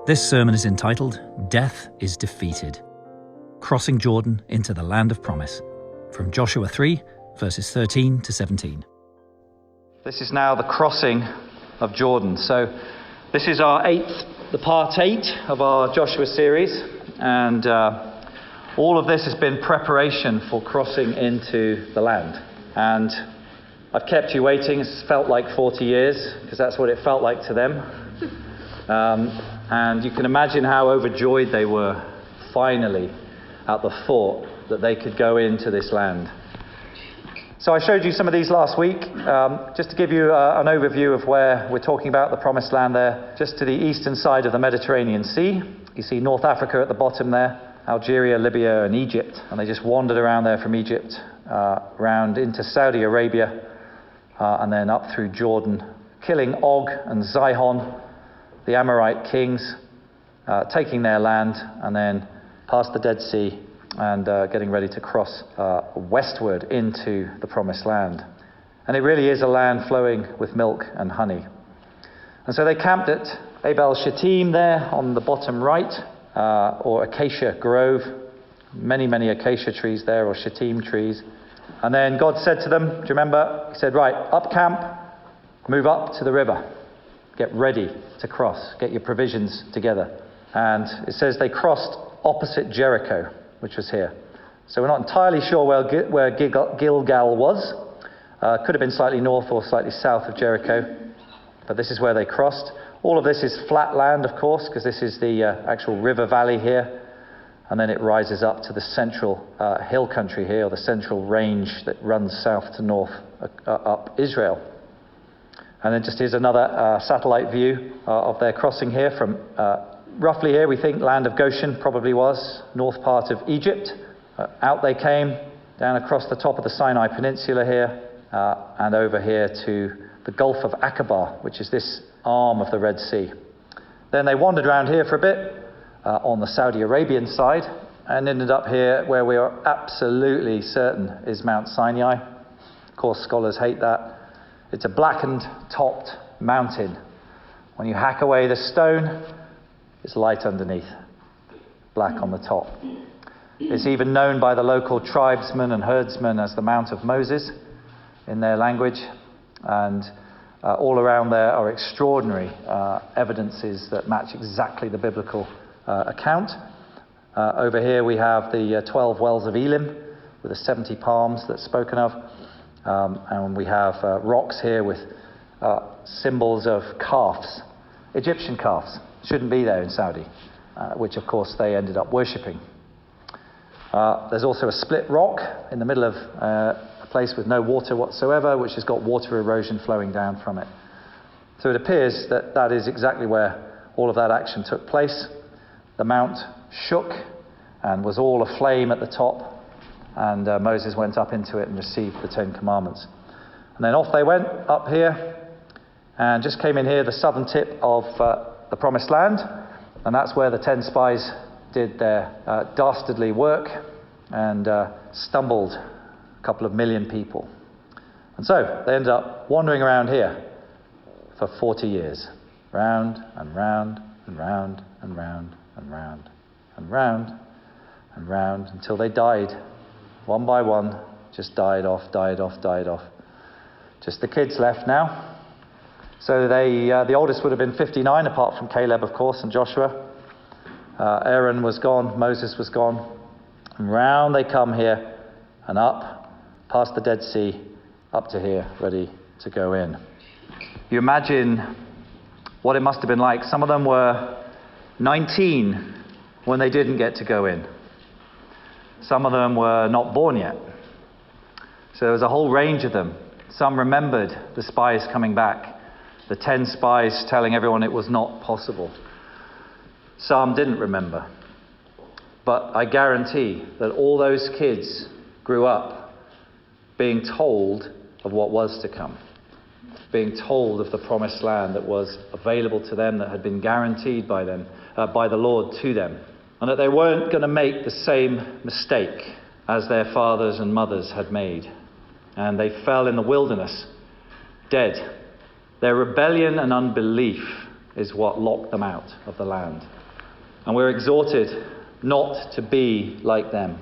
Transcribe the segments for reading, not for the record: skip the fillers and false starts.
This sermon is entitled, Death is Defeated. Crossing Jordan into the Land of Promise. From Joshua 3, verses 13 to 17. This is now the crossing of Jordan. So this is the part 8 of our Joshua series. And all of this has been preparation for crossing into the land. And I've kept you waiting. It's felt like 40 years, because that's what it felt like to them. And you can imagine how overjoyed they were finally at the thought that they could go into this land. So I showed you some of these last week, just to give you an overview of where we're talking about, the promised land there, just to the eastern side of the Mediterranean Sea. You see North Africa at the bottom there, Algeria, Libya and Egypt. And they just wandered around there from Egypt, round into Saudi Arabia, and then up through Jordan, killing Og and Sihon, the Amorite kings, taking their land, and then past the Dead Sea and getting ready to cross westward into the Promised Land. And it really is a land flowing with milk and honey. And so they camped at Abel Shittim there on the bottom right, or Acacia Grove. Many, many acacia trees there, or Shittim trees. And then God said to them, do you remember? He said, right, up camp, move up to the river. Get ready to cross. Get your provisions together. And it says they crossed opposite Jericho, which was here. So we're not entirely sure where Gilgal was. Could have been slightly north or slightly south of Jericho. But this is where they crossed. All of this is flat land, of course, because this is the actual river valley here. And then it rises up to the central hill country here, or the central range that runs south to north up Israel. And then just here's another satellite view of their crossing here from roughly here, we think, land of Goshen probably was, north part of Egypt. Out they came, down across the top of the Sinai Peninsula here, and over here to the Gulf of Aqaba, which is this arm of the Red Sea. Then they wandered around here for a bit, on the Saudi Arabian side, and ended up here where we are absolutely certain is Mount Sinai. Of course, scholars hate that. It's a blackened, topped mountain. When you hack away the stone, it's light underneath, black on the top. It's even known by the local tribesmen and herdsmen as the Mount of Moses in their language. And all around there are extraordinary evidences that match exactly the biblical account. Over here we have the 12 wells of Elim with the 70 palms that's spoken of. And we have rocks here with symbols of calves, Egyptian calves. Shouldn't be there in Saudi, which of course they ended up worshipping. There's also a split rock in the middle of a place with no water whatsoever, which has got water erosion flowing down from it. So it appears that that is exactly where all of that action took place. The mount shook and was all aflame at the top. And Moses went up into it and received the 10 Commandments. And then off they went, up here, and just came in here, the southern tip of the Promised Land. And that's where the 10 spies did their dastardly work and stumbled a couple of million people. And so they ended up wandering around here for 40 years. Round and round and round and round and round and round and round until they died. One by one, just died off. Just the kids left now. So the oldest would have been 59, apart from Caleb, of course, and Joshua. Aaron was gone, Moses was gone. And round they come here, and up, past the Dead Sea, up to here, ready to go in. You imagine what it must have been like. Some of them were 19 when they didn't get to go in. Some of them were not born yet. So there was a whole range of them. Some remembered the spies coming back, the 10 spies telling everyone it was not possible. Some didn't remember. But I guarantee that all those kids grew up being told of what was to come, being told of the promised land that was available to them, that had been guaranteed by them, by the Lord to them. And that they weren't going to make the same mistake as their fathers and mothers had made. And they fell in the wilderness, dead. Their rebellion and unbelief is what locked them out of the land. And we're exhorted not to be like them.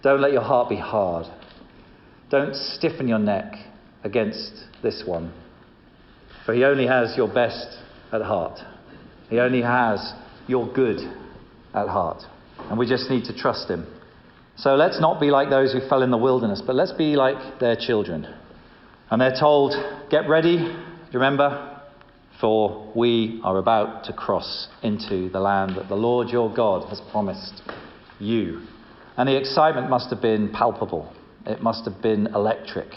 Don't let your heart be hard. Don't stiffen your neck against this one. For he only has your best at heart. He only has your good at heart. And we just need to trust him. So let's not be like those who fell in the wilderness, but let's be like their children. And they're told, get ready, remember, for we are about to cross into the land that the Lord your God has promised you. And the excitement must have been palpable. It must have been electric.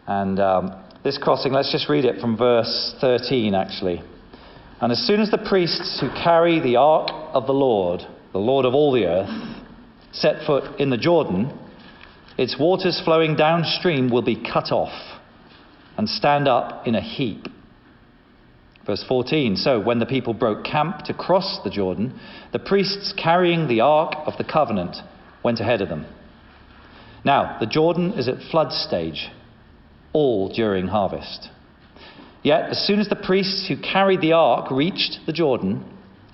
And this crossing, let's just read it from verse 13 actually. And as soon as the priests who carry the ark of the Lord of all the earth, set foot in the Jordan, its waters flowing downstream will be cut off and stand up in a heap. Verse 14, so when the people broke camp to cross the Jordan, the priests carrying the ark of the covenant went ahead of them. Now, the Jordan is at flood stage, all during harvest. Yet, as soon as the priests who carried the ark reached the Jordan,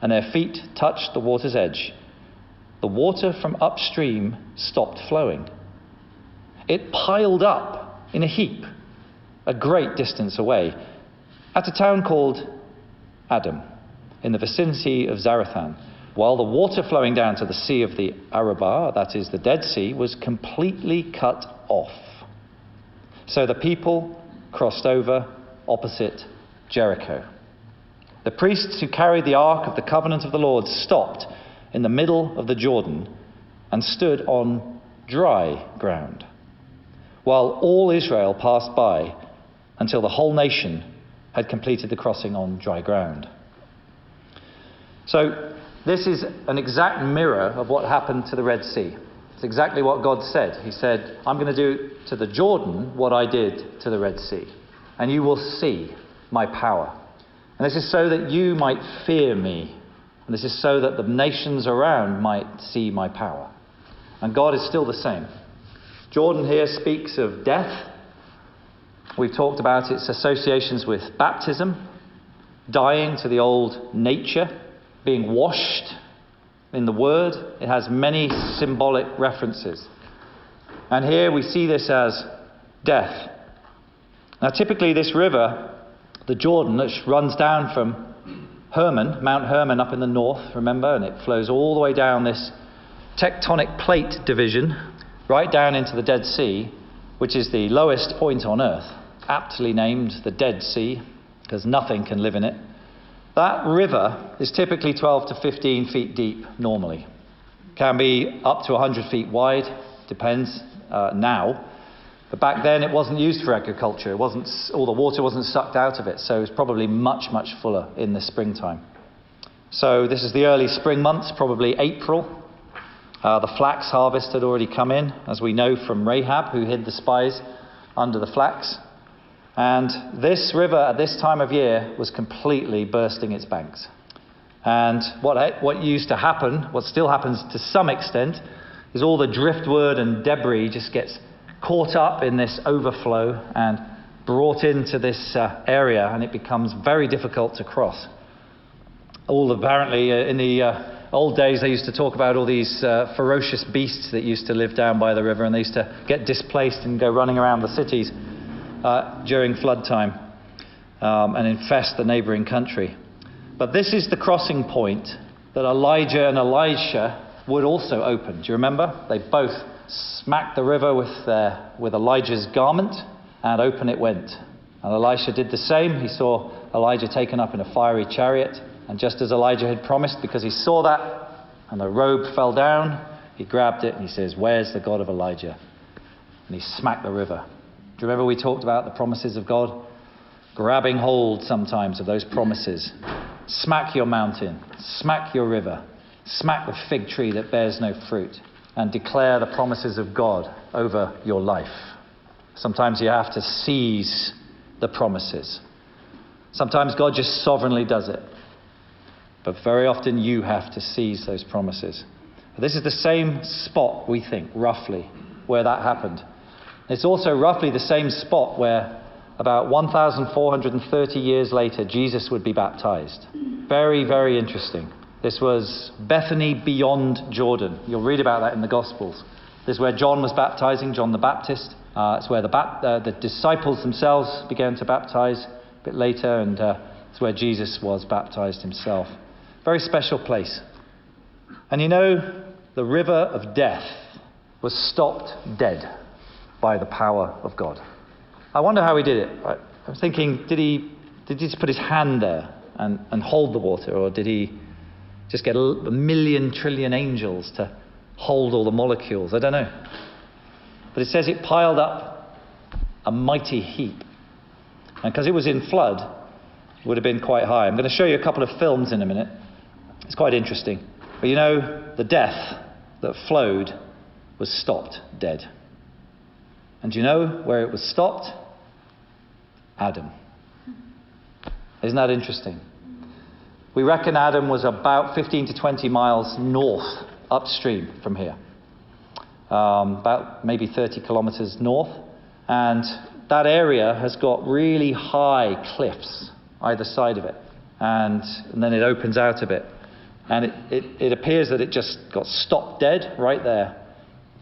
and their feet touched the water's edge, the water from upstream stopped flowing. It piled up in a heap, a great distance away, at a town called Adam, in the vicinity of Zarethan, while the water flowing down to the Sea of the Arabah, that is the Dead Sea, was completely cut off. So the people crossed over opposite Jericho. The priests who carried the ark of the covenant of the Lord stopped in the middle of the Jordan and stood on dry ground, while all Israel passed by until the whole nation had completed the crossing on dry ground. So this is an exact mirror of what happened to the Red Sea. It's exactly what God said. He said, I'm going to do to the Jordan what I did to the Red Sea, and you will see my power. And this is so that you might fear me. And this is so that the nations around might see my power. And God is still the same. Jordan here speaks of death. We've talked about its associations with baptism, dying to the old nature, being washed in the word. It has many symbolic references. And here we see this as death. Now typically this river, the Jordan, that runs down from Hermon, Mount Hermon up in the north, remember, and it flows all the way down this tectonic plate division, right down into the Dead Sea, which is the lowest point on earth, aptly named the Dead Sea, because nothing can live in it. That river is typically 12 to 15 feet deep normally. Can be up to 100 feet wide, depends now. But back then it wasn't used for agriculture. All the water wasn't sucked out of it, so it was probably much, much fuller in the springtime. So this is the early spring months, probably April. The flax harvest had already come in, as we know from Rahab, who hid the spies under the flax. And this river at this time of year was completely bursting its banks. And what used to happen, what still happens to some extent, is all the driftwood and debris just gets caught up in this overflow and brought into this area, and it becomes very difficult to cross. Apparently, in the old days, they used to talk about all these ferocious beasts that used to live down by the river, and they used to get displaced and go running around the cities during flood time and infest the neighbouring country. But this is the crossing point that Elijah and Elisha would also open. Do you remember? They both smacked the river with Elijah's garment, and open it went. And Elisha did the same. He saw Elijah taken up in a fiery chariot, and just as Elijah had promised, because he saw that, and the robe fell down, he grabbed it and he says, "Where's the God of Elijah?" And he smacked the river. Do you remember we talked about the promises of God? Grabbing hold sometimes of those promises. Smack your mountain, smack your river, smack the fig tree that bears no fruit, and declare the promises of God over your life. Sometimes you have to seize the promises. Sometimes God just sovereignly does it. But very often you have to seize those promises. This is the same spot, we think, roughly, where that happened. It's also roughly the same spot where about 1,430 years later, Jesus would be baptized. Very, very interesting. This was Bethany beyond Jordan. You'll read about that in the Gospels. This is where John was baptizing, John the Baptist. It's where the disciples themselves began to baptize a bit later, and it's where Jesus was baptized himself. Very special place. And you know, the river of death was stopped dead by the power of God. I wonder how he did it. I was thinking, did he just put his hand there and hold the water, or did he just get a million trillion angels to hold all the molecules? I don't know. But it says it piled up a mighty heap. And because it was in flood, it would have been quite high. I'm going to show you a couple of films in a minute. It's quite interesting. But you know, the death that flowed was stopped dead. And do you know where it was stopped? Adam. Isn't that interesting? We reckon Adam was about 15 to 20 miles north, upstream from here. About maybe 30 kilometers north. And that area has got really high cliffs either side of it. And then it opens out a bit. And it appears that it just got stopped dead right there,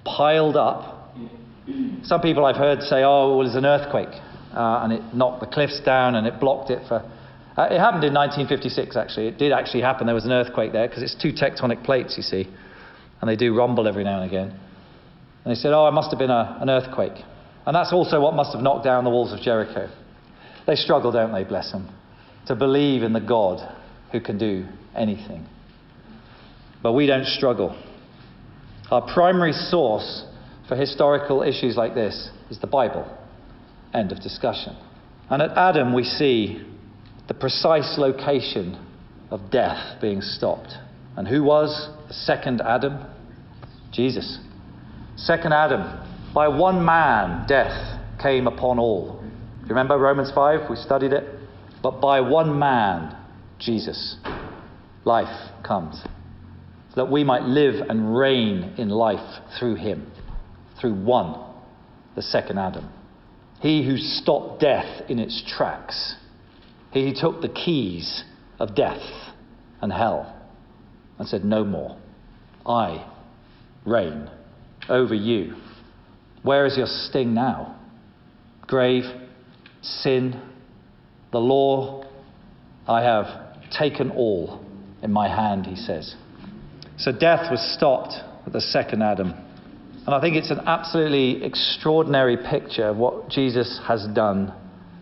piled up. Some people I've heard say, oh, it was an earthquake. And it knocked the cliffs down and it blocked it for... it happened in 1956, actually. It did actually happen. There was an earthquake there because it's two tectonic plates, you see. And they do rumble every now and again. And they said, oh, it must have been an earthquake. And that's also what must have knocked down the walls of Jericho. They struggle, don't they, bless them, to believe in the God who can do anything. But we don't struggle. Our primary source for historical issues like this is the Bible. End of discussion. And at Adam we see the precise location of death being stopped. And who was the second Adam? Jesus. Second Adam. By one man, death came upon all. Do you remember Romans 5? We studied it. But by one man, Jesus, life comes. So that we might live and reign in life through him. Through one, the second Adam. He who stopped death in its tracks. He who took the keys of death and hell and said, no more. I reign over you. Where is your sting now? Grave, sin, the law. I have taken all in my hand, he says. So death was stopped at the second Adam. And I think it's an absolutely extraordinary picture of what Jesus has done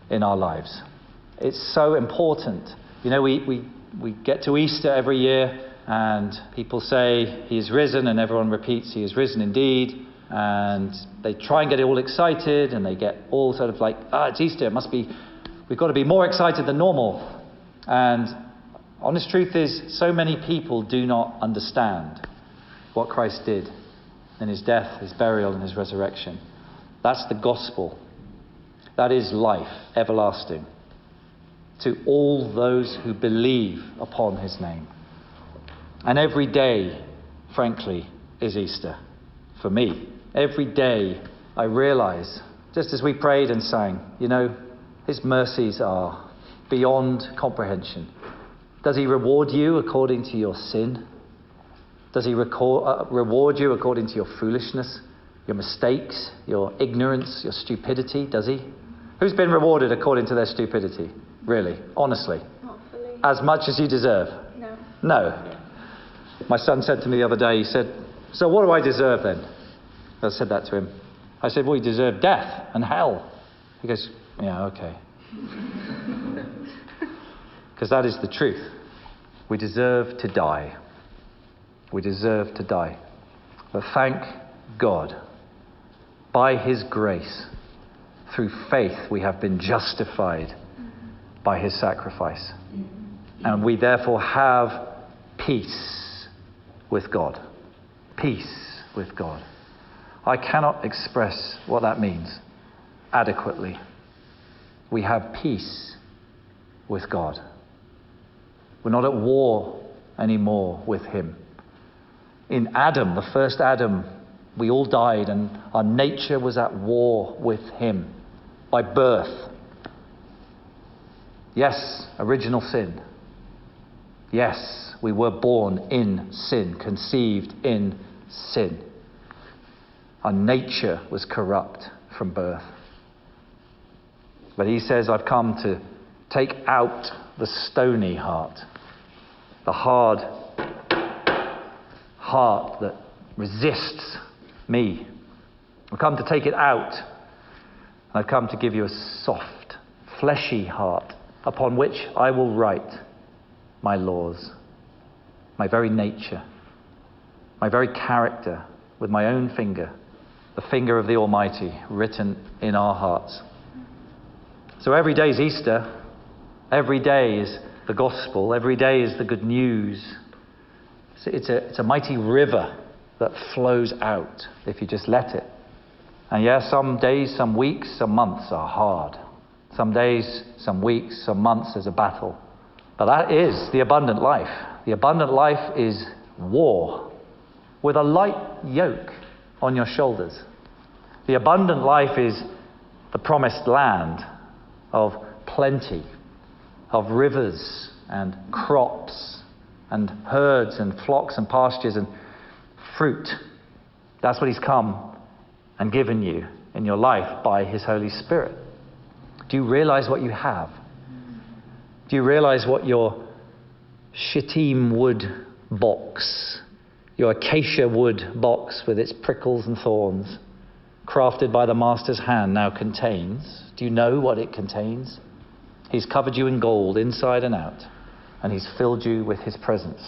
in our lives. It's so important. You know, we get to Easter every year and people say he is risen, and everyone repeats he is risen indeed. And they try and get all excited, and they get all sort of like, it's Easter, we've got to be more excited than normal. And honest truth is, so many people do not understand what Christ did in his death, his burial, and his resurrection. That's the gospel. That is life everlasting to all those who believe upon his name. And every day, frankly, is Easter for me. Every day I realize, just as we prayed and sang, you know, his mercies are beyond comprehension. Does he reward you according to your sin? Does he reward you according to your foolishness, your mistakes, your ignorance, your stupidity? Does he? Who's been rewarded according to their stupidity? Really? Honestly? Not fully. As much as you deserve? No. No. My son said to me the other day, he said, so what do I deserve then? I said that to him. I said, well, you deserve death and hell. He goes, yeah, okay. Because that is the truth. We deserve to die. We deserve to die. But thank God, by his grace, through faith, we have been justified by his sacrifice. And we therefore have peace with God. Peace with God. I cannot express what that means adequately. We have peace with God. We're not at war anymore with him. In Adam, the first Adam, we all died and our nature was at war with him by birth. Yes, original sin. Yes, we were born in sin, conceived in sin. Our nature was corrupt from birth. But he says, I've come to take out the stony heart, the hard heart that resists me. I've come to take it out. I've come to give you a soft, fleshy heart upon which I will write my laws, my very nature, my very character with my own finger, the finger of the Almighty written in our hearts. So every day is Easter. Every day is the gospel. Every day is the good news. It's a mighty river that flows out if you just let it. And yes, some days, some weeks, some months are hard. Some days, some weeks, some months there's a battle. But that is the abundant life. The abundant life is war with a light yoke on your shoulders. The abundant life is the promised land of plenty, of rivers and crops and herds and flocks and pastures and fruit. That's what he's come and given you in your life by his Holy Spirit. Do you realize what you have? Do you realize what your shittim wood box, your acacia wood box with its prickles and thorns, crafted by the master's hand, now contains? Do you know what it contains? He's covered you in gold inside and out, and he's filled you with his presence,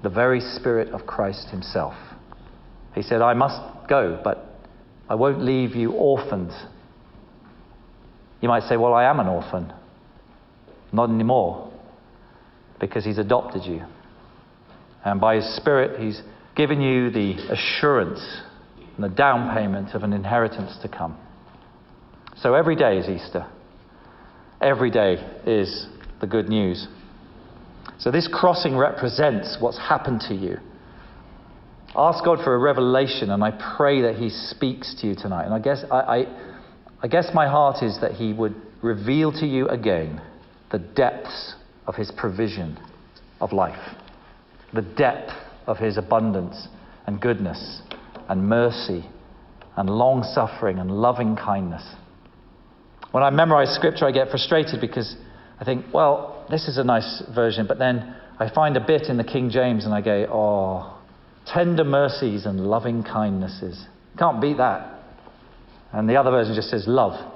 the very Spirit of Christ himself. He said, I must go, but I won't leave you orphans. You might say, well, I am an orphan. Not anymore, because he's adopted you. And by his Spirit, he's given you the assurance and the down payment of an inheritance to come. So every day is Easter. Every day is the good news. So this crossing represents what's happened to you. Ask God for a revelation, and I pray that he speaks to you tonight. And I guess my heart is that he would reveal to you again the depths of his provision of life, the depth of his abundance and goodness and mercy and long-suffering and loving kindness. When I memorize scripture, I get frustrated because I think, well, this is a nice version, but then I find a bit in the King James and I go, oh, tender mercies and loving kindnesses. Can't beat that. And the other version just says love.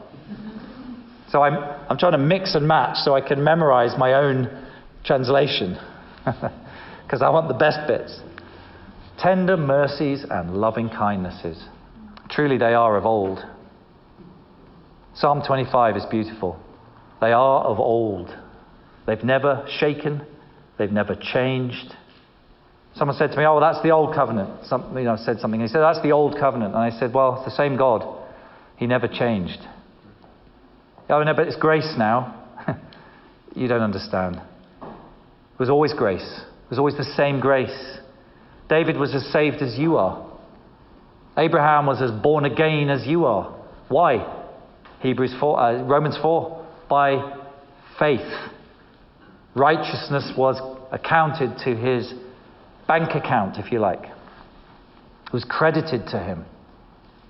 So I'm trying to mix and match so I can memorize my own translation because I want the best bits. Tender mercies and loving kindnesses. Truly they are of old. Psalm 25 is beautiful. They are of old. They've never shaken. They've never changed. Someone said to me, oh, well, that's the old covenant. I said something. He said, that's the old covenant. And I said, well, it's the same God. He never changed. Oh, no, but it's grace now. You don't understand. It was always grace. It was always the same grace. David was as saved as you are. Abraham was as born again as you are. Why? Romans 4, by faith. Righteousness was accounted to his bank account, if you like. It was credited to him.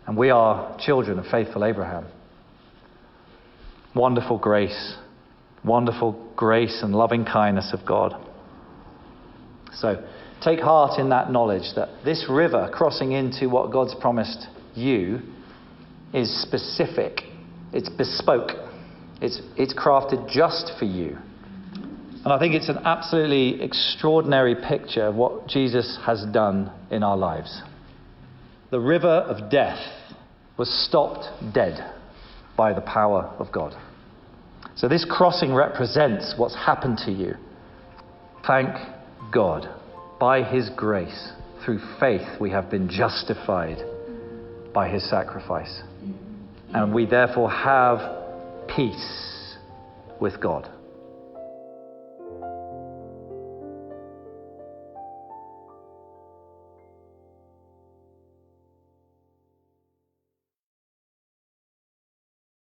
And we are children of faithful Abraham. Wonderful grace and loving kindness of God. So take heart in that knowledge that this river crossing into what God's promised you is specific. It's bespoke. It's crafted just for you. And I think it's an absolutely extraordinary picture of what Jesus has done in our lives. The river of death was stopped dead by the power of God. So this crossing represents what's happened to you. Thank God. By his grace, through faith, we have been justified by his sacrifice. And we therefore have peace with God.